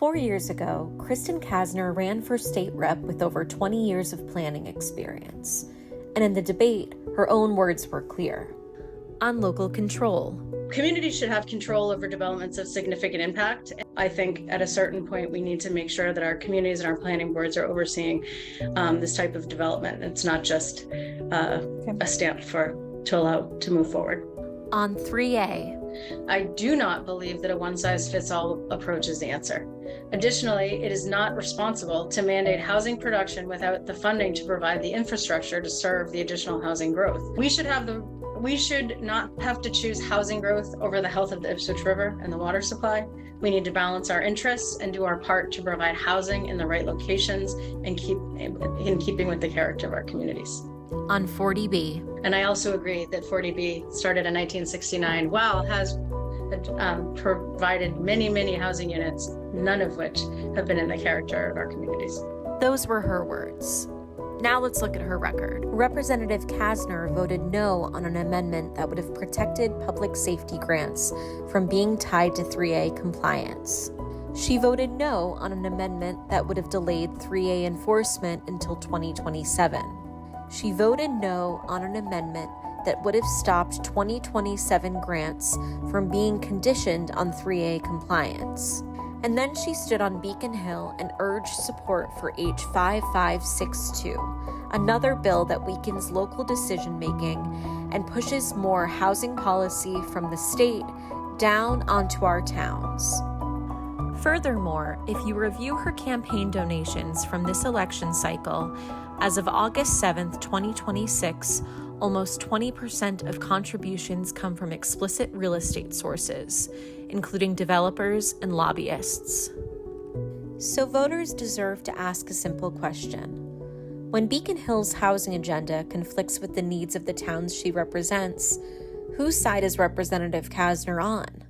4 years ago, Kristin Kassner ran for state rep with over 20 years of planning experience. And in the debate, her own words were clear. On local control. Communities should have control over developments of significant impact. I think at a certain point, we need to make sure that our communities and our planning boards are overseeing this type of development. It's not just a stamp to allow to move forward. On 3A. I do not believe that a one-size-fits-all approach is the answer. Additionally, it is not responsible to mandate housing production without the funding to provide the infrastructure to serve the additional housing growth. We should not have to choose housing growth over the health of the Ipswich River and the water supply. We need to balance our interests and do our part to provide housing in the right locations and keep in keeping with the character of our communities. On 40B. And I also agree that 40B started in 1969, while has provided many, many housing units, none of which have been in the character of our communities. Those were her words. Now let's look at her record. Representative Kassner voted no on an amendment that would have protected public safety grants from being tied to 3A compliance. She voted no on an amendment that would have delayed 3A enforcement until 2027. She voted no on an amendment that would have stopped 2027 grants from being conditioned on 3A compliance. And then she stood on Beacon Hill and urged support for H 5562, another bill that weakens local decision-making and pushes more housing policy from the state down onto our towns. Furthermore, if you review her campaign donations from this election cycle, as of August 7th, 2026, almost 20% of contributions come from explicit real estate sources, including developers and lobbyists. So voters deserve to ask a simple question. When Beacon Hill's housing agenda conflicts with the needs of the towns she represents, whose side is Representative Kassner on?